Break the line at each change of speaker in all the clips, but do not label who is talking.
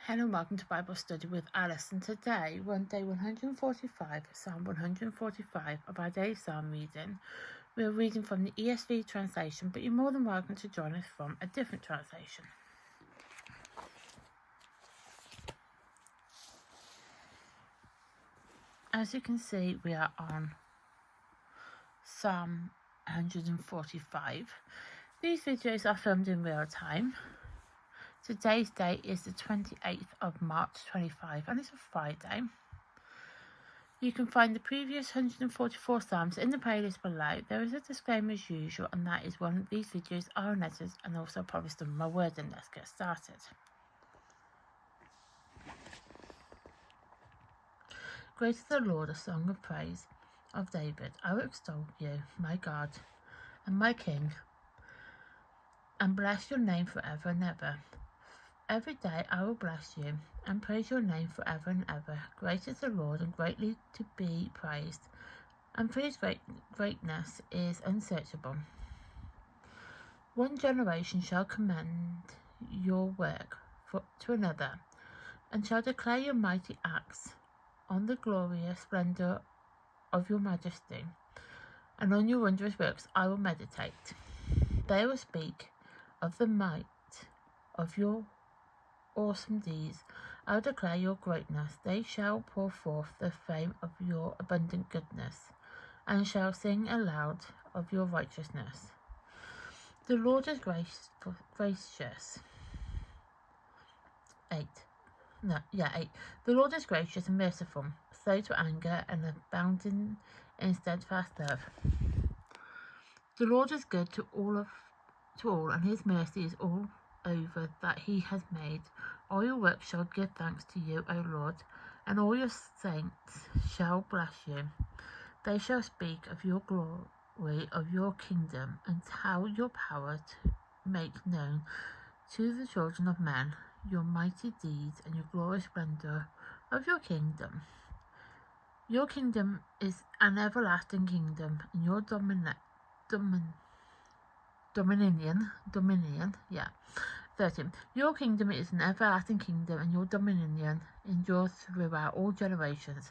Hello and welcome to Bible Study with Alice, and today we're on day 145, Psalm 145 of our daily Psalm reading. We're reading from the ESV translation, but you're more than welcome to join us from a different translation. As you can see, we are on Psalm 145. These videos are filmed in real time. Today's date is the 28th of March 25 and it's a Friday. You can find the previous 144 Psalms in the playlist below. There is a disclaimer as usual, and that is one of these videos are unedited and also probably some of my wording. Let's get started. Great is the Lord, a song of praise of David. I will extol you, my God and my King, and bless your name forever and ever. Every day I will bless you and praise your name forever and ever. Great is the Lord and greatly to be praised, and for his greatness is unsearchable. One generation shall commend your work to another, and shall declare your mighty acts on the glorious splendour of your majesty, and on your wondrous works I will meditate. They will speak of the might of your awesome deeds. I will declare your greatness. They shall pour forth the fame of your abundant goodness, and shall sing aloud of your righteousness. The Lord is gracious. 8. The Lord is gracious and merciful, slow to anger and abounding in steadfast love. The Lord is good to all, and his mercy is all over that he has made. All your works shall give thanks to you, O Lord, and all your saints shall bless you. They shall speak of your glory, of your kingdom, and tell your power to make known to the children of men your mighty deeds and your glorious splendour of your kingdom. Your kingdom is an everlasting kingdom, and your dominion. 13. Your kingdom is an everlasting kingdom, and your dominion endures throughout all generations.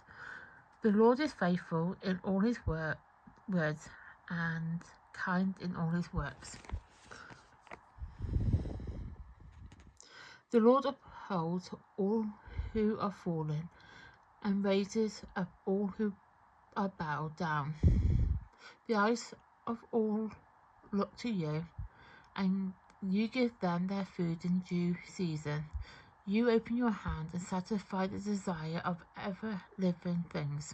The Lord is faithful in all his words and kind in all his works. The Lord upholds all who are fallen, and raises up all who are bowed down. The eyes of all look to you, and you give them their food in due season. You open your hand and satisfy the desire of ever-living things.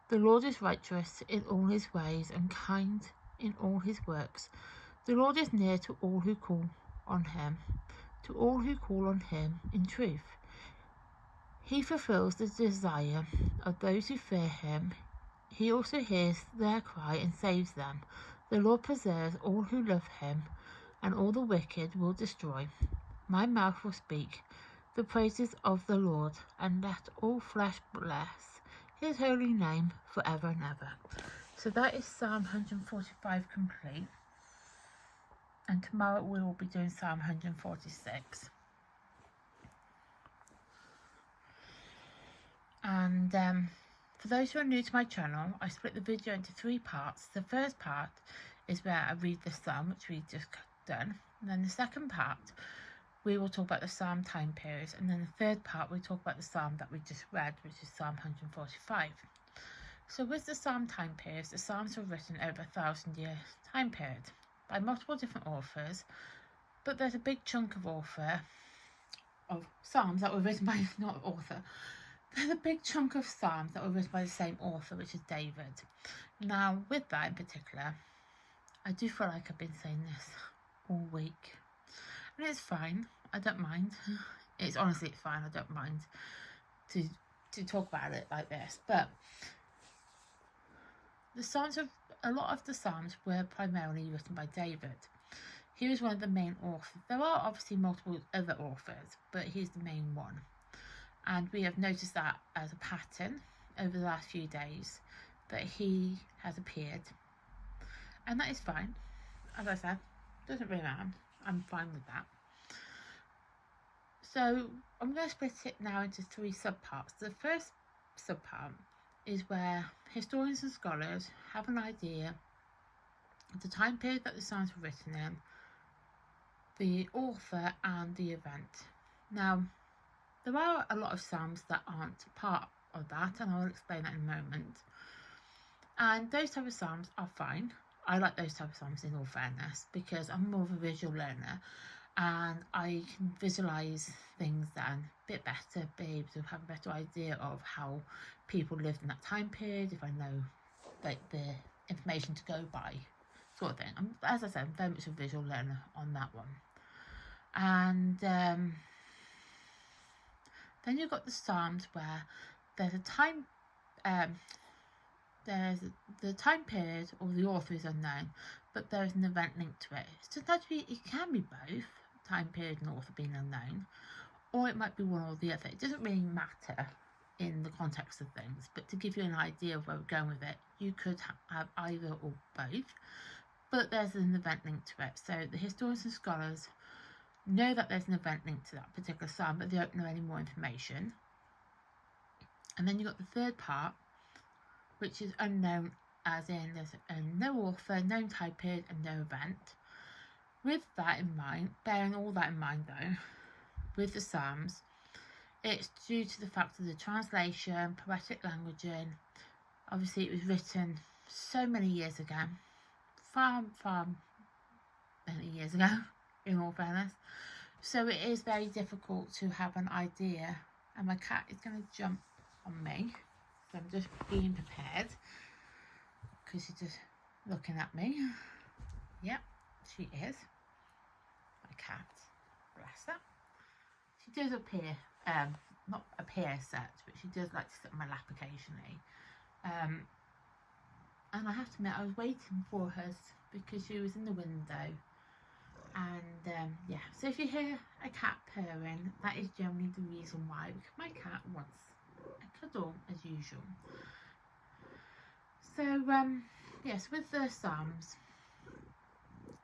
The Lord is righteous in all his ways and kind in all his works. The Lord is near to all who call on him, in truth. He fulfills the desire of those who fear him. He also hears their cry and saves them. The Lord preserves all who love him, and all the wicked will destroy. My mouth will speak the praises of the Lord, and let all flesh bless his holy name forever and ever. So that is Psalm 145 complete, and tomorrow we will be doing Psalm 146. And for those who are new to my channel, I split the video into 3 parts. The first part is where I read the psalm, which we just done, and then the second part we will talk about the psalm time periods, and then the third part we talk about the psalm that we just read, which is Psalm 145. So with the psalm time periods, the psalms were written over a 1,000-year time period by multiple different authors, but there's a big chunk of psalms that were written by there's a big chunk of psalms that were written by the same author, which is David. Now with that in particular, I do feel like I've been saying this all week, and it's fine. I don't mind. It's fine. I don't mind to talk about it like this. But a lot of the psalms were primarily written by David. He was one of the main authors. There are obviously multiple other authors, but he's the main one. And we have noticed that as a pattern over the last few days, that he has appeared, and that is fine. As I said, doesn't really matter. I'm fine with that. So I'm going to split it now into 3 subparts. The first subpart is where historians and scholars have an idea of the time period that the psalms were written in, the author and the event. Now, there are a lot of psalms that aren't part of that, and I'll explain that in a moment. And those type of psalms are fine. I like those type of psalms, in all fairness, because I'm more of a visual learner and I can visualise things then a bit better, be able to have a better idea of how people lived in that time period, if I know like the information to go by, sort of thing. As I said, I'm very much a visual learner on that one. And then you've got the psalms where there's a time, there's the time period or the author is unknown, but there's an event linked to it. Sometimes it can be both, time period and author being unknown, or it might be one or the other. It doesn't really matter in the context of things, but to give you an idea of where we're going with it, you could have either or both, but there's an event linked to it. So the historians and scholars know that there's an event linked to that particular psalm, but they don't know any more information. And then you've got the third part, which is unknown, as in there's no author, no time period and no event. With that in mind, bearing all that in mind though, with the psalms, it's due to the fact of the translation, poetic languaging. Obviously it was written so many years ago, far many years ago, in all fairness. So it is very difficult to have an idea, and my cat is going to jump on me, so I'm just being prepared, because she's just looking at me. Yep, she is. My cat, bless her. She does appear, not appear as such, but she does like to sit on my lap occasionally. And I have to admit, I was waiting for her because she was in the window. And yeah, so if you hear a cat purring, that is generally the reason why, because my cat wants a cuddle as usual. So yes, with the psalms,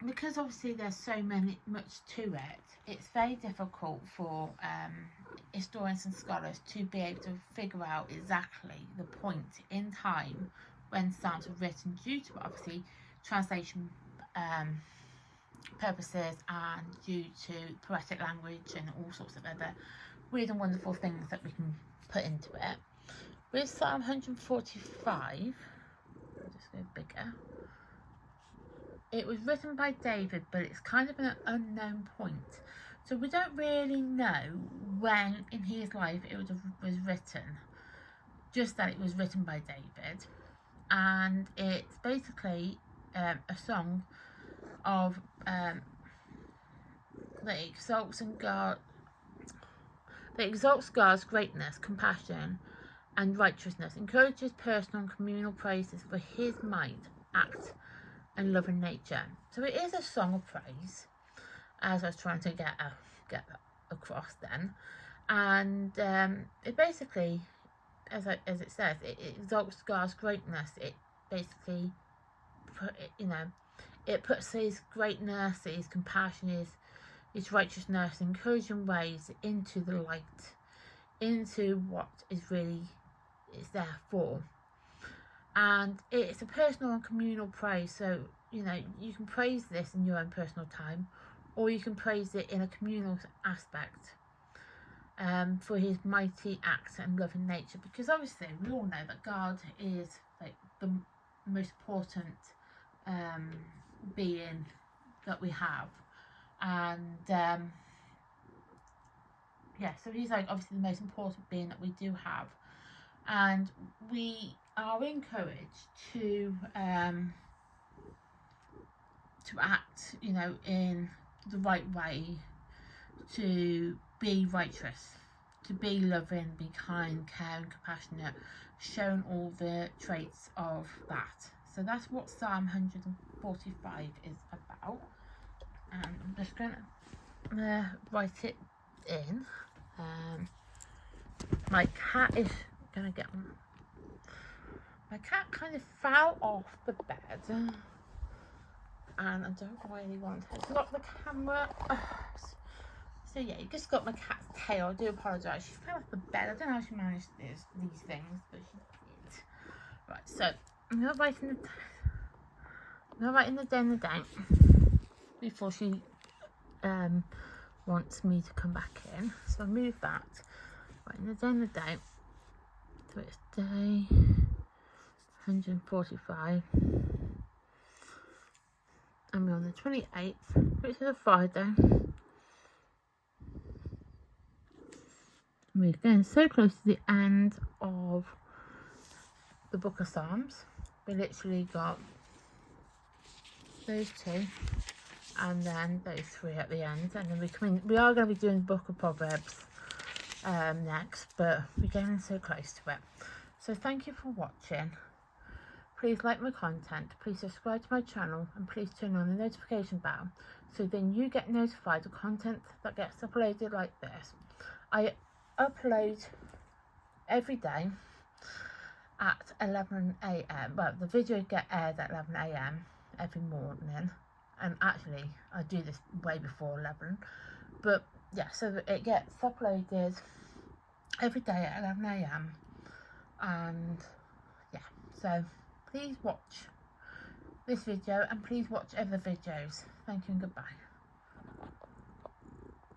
because obviously there's so much to it, it's very difficult for historians and scholars to be able to figure out exactly the point in time when psalms were written, due to obviously translation purposes and due to poetic language and all sorts of other weird and wonderful things that we can put into it. With Psalm 145, I'll just go bigger. It was written by David, but it's kind of an unknown point. So we don't really know when in his life it was written, just that it was written by David. And it's basically a song of that exalts God's greatness, compassion and righteousness, encourages personal and communal praises for his might, act and loving nature. So it is a song of praise, as I was trying to get across then. And it basically, as it says, it exalts God's greatness. It basically it puts his greatness, his compassion, his righteousness, encouraging ways into the light, into what is really is there for. And it's a personal and communal praise. So you can praise this in your own personal time, or you can praise it in a communal aspect, for his mighty acts and loving nature. Because obviously we all know that God is like the most important being that we have, and yeah, so he's like obviously the most important being that we do have, and we are encouraged to act in the right way, to be righteous, to be loving, be kind, caring, compassionate, showing all the traits of that. So that's what Psalm 145 is about. And I'm just going to write it in. My cat is going to get on. My cat kind of fell off the bed. And I don't really want her to lock the camera. So yeah, you just got my cat's tail. I do apologise. She fell off the bed. I don't know how she managed these things, but she did. Right, so I'm gonna write in the dinner down before she wants me to come back in. So I move that. Right, in the dinner down. So it's day 145. And we're on the 28th, which is a Friday. We're getting so close to the end of the Book of Psalms. We literally got those two and then those three at the end, and then we are going to be doing the Book of Proverbs next, but we're getting so close to it. So thank you for watching. Please like my content, please subscribe to my channel, and please turn on the notification bell so then you get notified of content that gets uploaded like this. I upload every day at 11 AM. Well, the video get aired at 11 AM every morning, and actually I do this way before 11, but yeah, so it gets uploaded every day at 11 AM, and yeah, so please watch this video and please watch other videos. Thank you and goodbye.